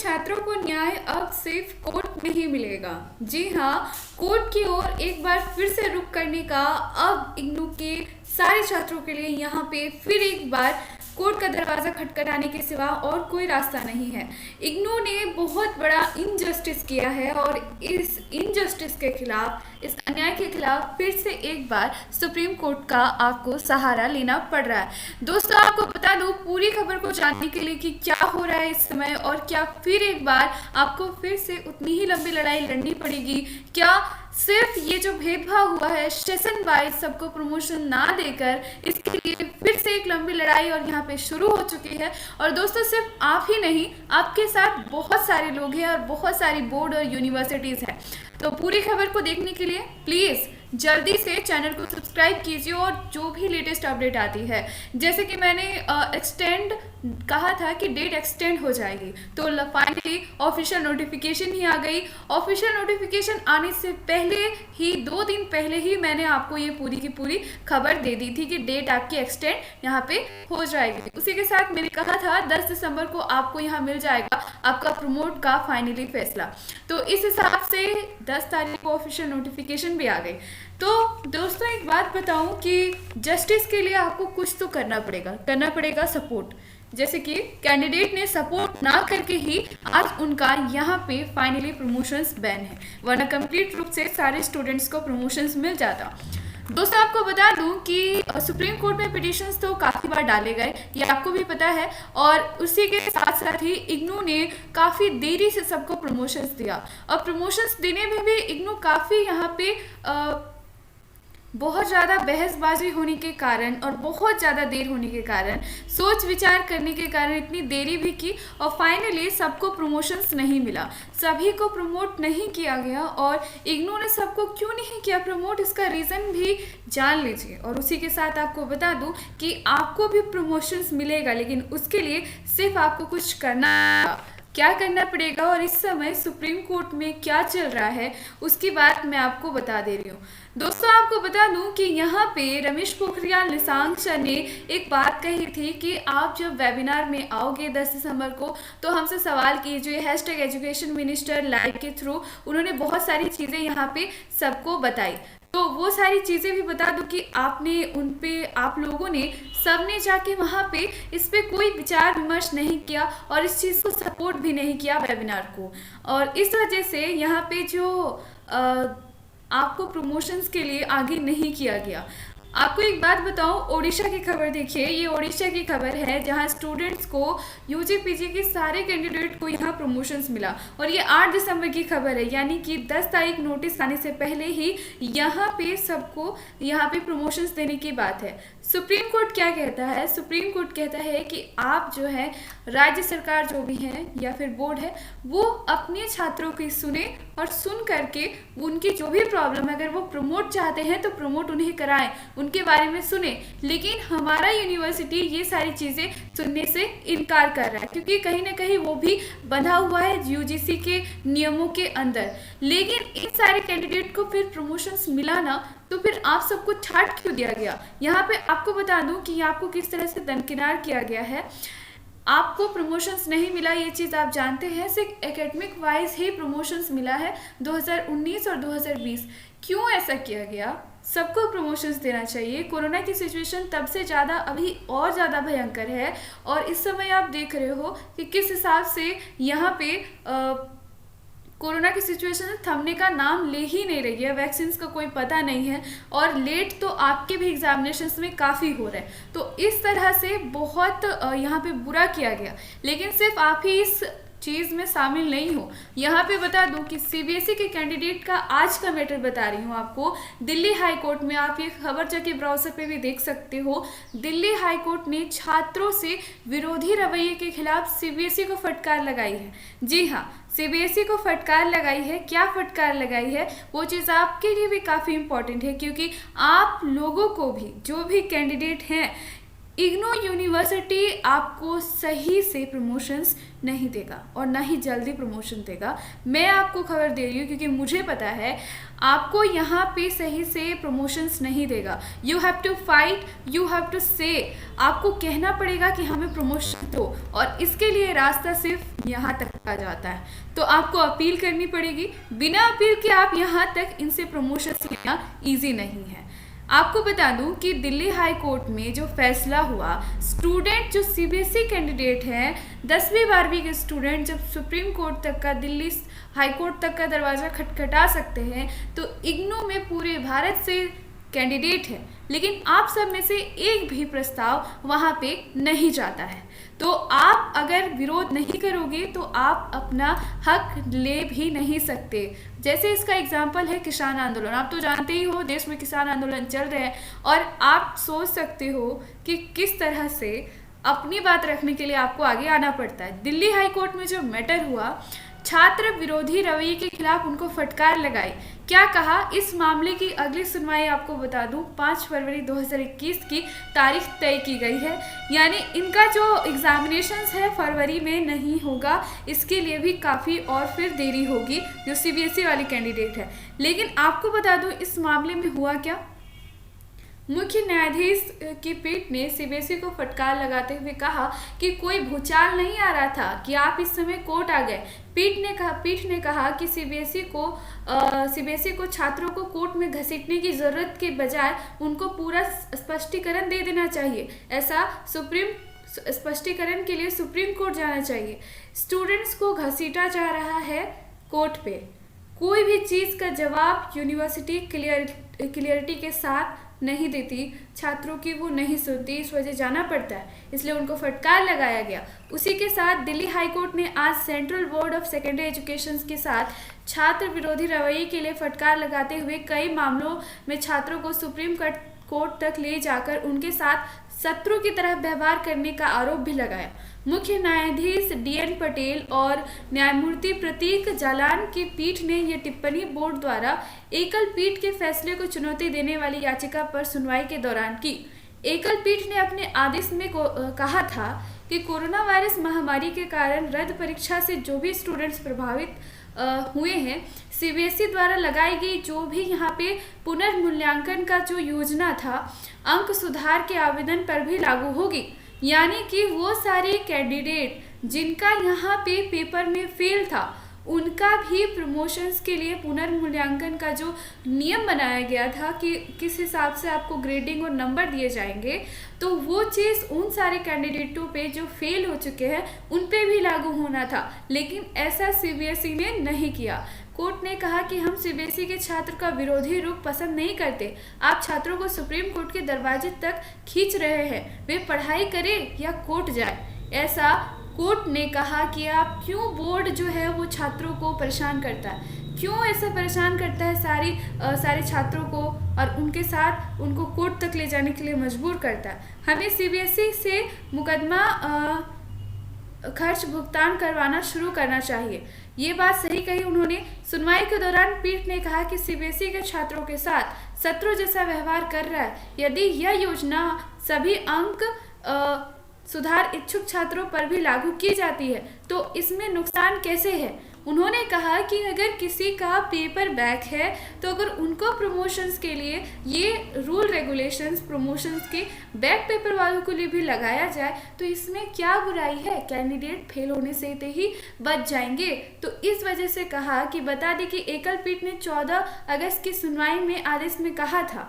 छात्रों को न्याय अब सिर्फ कोर्ट में ही मिलेगा। जी हाँ, कोर्ट की ओर एक बार फिर से रुख करने का अब इग्नू के सारे छात्रों के लिए यहाँ पे फिर एक बार कोर्ट का दरवाज़ा खटखटाने के सिवा और कोई रास्ता नहीं है। इग्नू ने बहुत बड़ा इनजस्टिस किया है और इस इनजस्टिस के खिलाफ, इस अन्याय के खिलाफ फिर से एक बार सुप्रीम कोर्ट का आपको सहारा लेना पड़ रहा है। दोस्तों, आपको बता दूं पूरी खबर को जानने के लिए कि क्या हो रहा है इस समय और क्या फिर एक बार आपको फिर से उतनी ही लंबी लड़ाई लड़नी पड़ेगी, क्या सिर्फ ये जो भेदभाव हुआ है सेशन वाइज सबको प्रमोशन ना देकर, इसके लिए फिर से एक लंबी लड़ाई और यहाँ पे शुरू हो चुकी है। और दोस्तों, सिर्फ आप ही नहीं, आपके साथ बहुत सारे लोग हैं और बहुत सारी बोर्ड और यूनिवर्सिटीज़ हैं। तो पूरी खबर को देखने के लिए प्लीज़ जल्दी से चैनल को सब्सक्राइब कीजिए और जो भी लेटेस्ट अपडेट आती है, जैसे कि मैंने एक्सटेंड कहा था कि डेट एक्सटेंड हो जाएगी, तो फाइनली ऑफिशियल नोटिफिकेशन ही आ गई। ऑफिशियल नोटिफिकेशन आने से पहले ही 2 दिन पहले ही मैंने आपको ये पूरी की पूरी खबर दे दी थी कि डेट आपकी एक्सटेंड यहाँ पे हो जाएगी। उसी के साथ मैंने कहा था 10 दिसंबर को आपको यहाँ मिल जाएगा आपका प्रमोट का फाइनली फैसला। तो इस हिसाब से 10 तारीख को ऑफिशियल नोटिफिकेशन भी आ गई। तो दोस्तों, एक बात बताऊं कि जस्टिस के लिए आपको कुछ तो करना पड़ेगा सपोर्ट। जैसे कि कैंडिडेट ने सपोर्ट ना करके ही आज उनका यहाँ पे फाइनली प्रमोशंस बैन है, वरना कंप्लीट रूप से सारे स्टूडेंट्स को प्रमोशंस मिल जाता। दोस्तों, आपको बता दूं कि सुप्रीम कोर्ट में पिटिशंस तो काफ़ी बार डाले गए, ये आपको भी पता है, और उसी के साथ साथ ही इग्नू ने काफ़ी देरी से सबको प्रमोशंस दिया। और प्रमोशंस देने में भी इग्नू काफ़ी यहाँ पे बहुत ज़्यादा बहसबाजी होने के कारण और बहुत ज़्यादा देर होने के कारण, सोच विचार करने के कारण इतनी देरी भी की और फाइनली सबको प्रमोशंस नहीं मिला, सभी को प्रमोट नहीं किया गया। और इग्नू ने सबको क्यों नहीं किया प्रमोट, इसका रीज़न भी जान लीजिए। और उसी के साथ आपको बता दूं कि आपको भी प्रमोशंस मिलेगा, लेकिन उसके लिए सिर्फ आपको कुछ क्या करना पड़ेगा और इस समय सुप्रीम कोर्ट में क्या चल रहा है उसकी बात मैं आपको बता दे रही हूँ। दोस्तों, आपको बता दूं कि यहाँ पे रमेश पोखरियाल निशंक सर ने एक बात कही थी कि आप जब वेबिनार में आओगे 10 दिसंबर को तो हमसे सवाल कीजिए, #एजुकेशन मिनिस्टर लाइव के थ्रू उन्होंने बहुत सारी चीज़ें यहाँ पे सबको बताई। तो वो सारी चीज़ें भी बता दूं कि आपने उन पे, आप लोगों ने सबने जाके वहाँ पे इस पे कोई विचार विमर्श नहीं किया और इस चीज़ को सपोर्ट भी नहीं किया वेबिनार को। और इस वजह से यहाँ पे जो आपको प्रमोशंस के लिए आगे नहीं किया गया। आपको एक बात बताऊं, ओडिशा की खबर देखिए, ये ओडिशा की खबर है जहां स्टूडेंट्स को यूजी पीजी के सारे कैंडिडेट को यहां प्रमोशंस मिला और ये 8 दिसंबर की खबर है, यानी कि 10 तारीख नोटिस आने से पहले ही यहां पे सबको यहां पे प्रमोशंस देने की बात है। सुप्रीम कोर्ट क्या कहता है? सुप्रीम कोर्ट कहता है कि आप जो है राज्य सरकार जो भी है या फिर बोर्ड है वो अपने छात्रों की सुने और सुन करके उनकी जो भी प्रॉब्लम है, अगर वो प्रमोट चाहते हैं तो प्रमोट उन्हें कराएं, उनके बारे में सुने। लेकिन हमारा यूनिवर्सिटी ये सारी चीज़ें सुनने से इनकार कर रहा है क्योंकि कहीं ना कहीं वो भी बंधा हुआ है यूजीसी के नियमों के अंदर। लेकिन इन सारे कैंडिडेट को फिर प्रमोशंस मिला ना, तो फिर आप सबको छाट क्यों दिया गया? यहाँ पे आपको बता दूं कि आपको किस तरह से दरकिनार किया गया है। आपको प्रमोशंस नहीं मिला, ये चीज़ आप जानते हैं, सिर्फ एकेडमिक वाइज ही प्रमोशंस मिला है 2019 और 2020। क्यों ऐसा किया गया? सबको प्रमोशंस देना चाहिए। कोरोना की सिचुएशन तब से ज़्यादा अभी और ज़्यादा भयंकर है और इस समय आप देख रहे हो कि किस हिसाब से यहाँ पे कोरोना की सिचुएशन थमने का नाम ले ही नहीं रही है, वैक्सीन का कोई पता नहीं है और लेट तो आपके भी एग्जामिनेशंस में काफ़ी हो रहा है। तो इस तरह से बहुत यहाँ पे बुरा किया गया, लेकिन सिर्फ आप ही इस चीज़ में शामिल नहीं हो। यहाँ पे बता दूं कि सीबीएसई के कैंडिडेट का आज का मैटर बता रही हूँ आपको। दिल्ली हाई कोर्ट में, आप ये खबर जाके ब्राउज़र पे भी देख सकते हो, दिल्ली हाई कोर्ट ने छात्रों से विरोधी रवैये के खिलाफ सीबीएसई को फटकार लगाई है। जी हाँ, सीबीएसई को फटकार लगाई है। क्या फटकार लगाई है वो चीज़ आपके लिए भी काफ़ी इम्पोर्टेंट है क्योंकि आप लोगों को भी, जो भी कैंडिडेट हैं, इग्नू यूनिवर्सिटी आपको सही से प्रमोशंस नहीं देगा और ना ही जल्दी प्रमोशन देगा। मैं आपको खबर दे रही हूँ क्योंकि मुझे पता है आपको यहाँ पे सही से प्रमोशंस नहीं देगा। You have to fight, you have to say, आपको कहना पड़ेगा कि हमें प्रमोशन दो, और इसके लिए रास्ता सिर्फ यहाँ तक आ जाता है। तो आपको अपील करनी पड़ेगी, बिना अपील के आप यहाँ तक इनसे प्रमोशंस लेना ईजी नहीं है। आपको बता दूं कि दिल्ली हाई कोर्ट में जो फैसला हुआ, स्टूडेंट जो सीबीएसई कैंडिडेट हैं 10वीं 12वीं के स्टूडेंट जब सुप्रीम कोर्ट तक का, दिल्ली हाई कोर्ट तक का दरवाज़ा खटखटा सकते हैं, तो इग्नू में पूरे भारत से कैंडिडेट है, लेकिन आप सब में से एक भी प्रस्ताव वहाँ पे नहीं जाता है। तो आप अगर विरोध नहीं करोगे तो आप अपना हक ले भी नहीं सकते। जैसे इसका एग्जाम्पल है किसान आंदोलन। आप तो जानते ही हो देश में किसान आंदोलन चल रहे हैं, और आप सोच सकते हो कि किस तरह से अपनी बात रखने के लिए आपको आगे आना पड़ता है। दिल्ली हाई कोर्ट में जो मैटर हुआ, छात्र विरोधी रवैये के खिलाफ उनको फटकार लगाई। क्या कहा, इस मामले की अगली सुनवाई आपको बता दूं 5 फरवरी 2021 की तारीख तय की गई है। यानी इनका जो एग्जामिनेशंस है फरवरी में नहीं होगा, इसके लिए भी काफ़ी और फिर देरी होगी जो सीबीएसई वाली कैंडिडेट है। लेकिन आपको बता दूं इस मामले में हुआ क्या। मुख्य न्यायाधीश की पीठ ने सीबीएसई को फटकार लगाते हुए कहा कि कोई भूचाल नहीं आ रहा था कि आप इस समय कोर्ट आ गए। पीठ ने कहा कि सीबीएसई को छात्रों को कोर्ट में घसीटने की जरूरत के बजाय उनको पूरा स्पष्टीकरण दे देना चाहिए। ऐसा स्पष्टीकरण के लिए सुप्रीम कोर्ट जाना चाहिए। स्टूडेंट्स को घसीटा जा रहा है कोर्ट पे। कोई भी चीज़ का जवाब यूनिवर्सिटी क्लियरिटी के साथ नहीं देती, छात्रों की वो नहीं सुनती, इस वजह जाना पड़ता है, इसलिए उनको फटकार लगाया गया। उसी के साथ दिल्ली हाई कोर्ट ने आज central board of secondary education के साथ छात्र विरोधी रवैये के लिए फटकार लगाते हुए कई मामलों में छात्रों को सुप्रीम कोर्ट तक ले जाकर उनके साथ शत्रु की तरह व्यवहार करने का आरोप भी लगाया। मुख्य न्यायाधीश डीएन पटेल और न्यायमूर्ति प्रतीक जालान की पीठ ने यह टिप्पणी बोर्ड द्वारा एकल पीठ के फैसले को चुनौती देने वाली याचिका पर सुनवाई के दौरान की। एकल पीठ ने अपने आदेश में कहा था कि कोरोना वायरस महामारी के कारण रद्द परीक्षा से जो भी स्टूडेंट्स प्रभावित हुए हैं, सीबीएसई द्वारा लगाई गई जो भी यहाँ पे पुनर्मूल्यांकन का जो योजना था, अंक सुधार के आवेदन पर भी लागू होगी। यानी कि वो सारे कैंडिडेट जिनका यहाँ पे पेपर में फेल था, उनका भी प्रमोशंस के लिए पुनर्मूल्यांकन का जो नियम बनाया गया था कि किस हिसाब से आपको ग्रेडिंग और नंबर दिए जाएंगे, तो वो चीज़ उन सारे कैंडिडेटों पे जो फेल हो चुके हैं उन पे भी लागू होना था। लेकिन ऐसा सीबीएसई ने नहीं किया। कोर्ट ने कहा कि हम सीबीएसई के छात्र का विरोधी रुख पसंद नहीं करते। आप छात्रों को सुप्रीम कोर्ट के दरवाजे तक खींच रहे हैं, वे पढ़ाई करें या कोर्ट जाए। ऐसा कोर्ट ने कहा कि आप क्यों, बोर्ड जो है वो छात्रों को परेशान करता है, क्यों ऐसा परेशान करता है सारे छात्रों को और उनके साथ उनको कोर्ट तक ले जाने के लिए मजबूर करता है। हमें सीबीएसई से मुकदमा खर्च भुगतान करवाना शुरू करना चाहिए। ये बात सही कही उन्होंने। सुनवाई के दौरान पीठ ने कहा कि सीबीएसई के छात्रों के साथ शत्रु जैसा व्यवहार कर रहा है। यदि यह योजना सभी अंक सुधार इच्छुक छात्रों पर भी लागू की जाती है तो इसमें नुकसान कैसे है। उन्होंने कहा कि अगर किसी का पेपर बैक है तो अगर उनको प्रमोशंस के लिए ये रूल रेगुलेशंस प्रमोशंस के बैक पेपर वालों के लिए भी लगाया जाए तो इसमें क्या बुराई है, कैंडिडेट फेल होने से ही बच जाएंगे। तो इस वजह से कहा कि बता दें कि एकल पीठ ने 14 अगस्त की सुनवाई में आदेश में कहा था,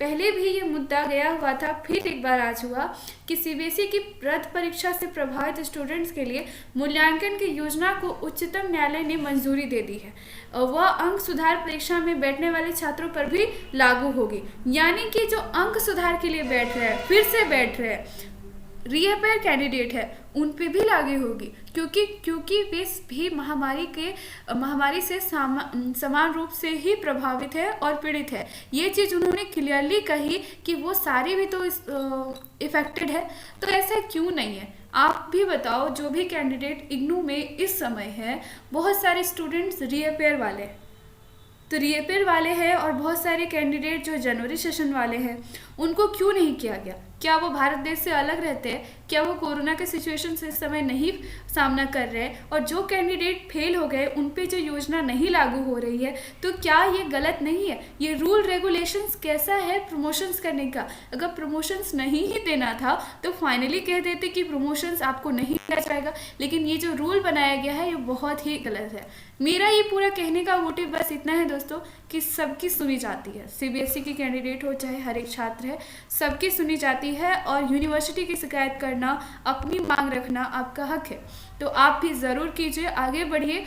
पहले भी ये मुद्दा गया हुआ था, फिर एक बार आज हुआ कि सीबीएसई की रद्द परीक्षा से प्रभावित स्टूडेंट्स के लिए मूल्यांकन की योजना को उच्चतम न्यायालय ने मंजूरी दे दी है। वह अंक सुधार परीक्षा में बैठने वाले छात्रों पर भी लागू होगी। यानी कि जो अंक सुधार के लिए बैठ रहे हैं, फिर से बैठ रहे हैं, रीअपेयर कैंडिडेट है, उन पे भी लागू होगी क्योंकि वे भी महामारी से समान रूप से ही प्रभावित है और पीड़ित है। ये चीज़ उन्होंने क्लियरली कही कि वो सारे भी तो इफेक्टेड है। तो ऐसा क्यों नहीं है, आप भी बताओ। जो भी कैंडिडेट इग्नू में इस समय है, बहुत सारे स्टूडेंट्स रीअपेयर वाले हैं और बहुत सारे कैंडिडेट जो जनवरी सेशन वाले हैं, उनको क्यों नहीं किया गया। क्या वो भारत देश से अलग रहते हैं? क्या वो कोरोना के सिचुएशन से इस समय नहीं सामना कर रहे? और जो कैंडिडेट फेल हो गए उन पे जो योजना नहीं लागू हो रही है, तो क्या ये गलत नहीं है? ये रूल रेगुलेशंस कैसा है प्रमोशंस करने का? अगर प्रमोशंस नहीं ही देना था तो फाइनली कह देते कि प्रमोशंस आपको नहीं दिया जाएगा, लेकिन ये जो रूल बनाया गया है ये बहुत ही गलत है। मेरा ये पूरा कहने का मोटिव बस इतना है दोस्तों कि सबकी सुनी जाती है, सीबीएसई की कैंडिडेट हो चाहे हर एक छात्र है, सबकी सुनी जाती है और यूनिवर्सिटी की शिकायत करना, अपनी मांग रखना आपका हक है। तो आप भी ज़रूर कीजिए, आगे बढ़िए।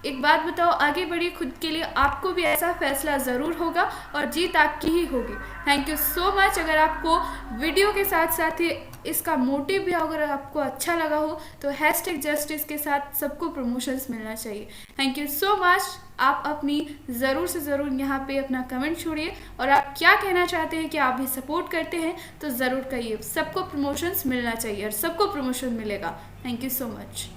एक बात बताओ, आगे बढ़िए खुद के लिए, आपको भी ऐसा फैसला ज़रूर होगा और जीत आपकी ही होगी। Thank you so much. अगर आपको वीडियो के साथ साथ ही इसका मोटिव भी अगर आपको अच्छा लगा हो तो #जस्टिस के साथ सबको प्रमोशंस मिलना चाहिए। Thank you so much. आप अपनी ज़रूर से ज़रूर यहाँ पे अपना कमेंट छोड़िए और आप क्या कहना चाहते हैं कि आप भी सपोर्ट करते हैं तो ज़रूर कहिए। सबको प्रमोशंस मिलना चाहिए और सबको प्रमोशन मिलेगा। Thank you so much.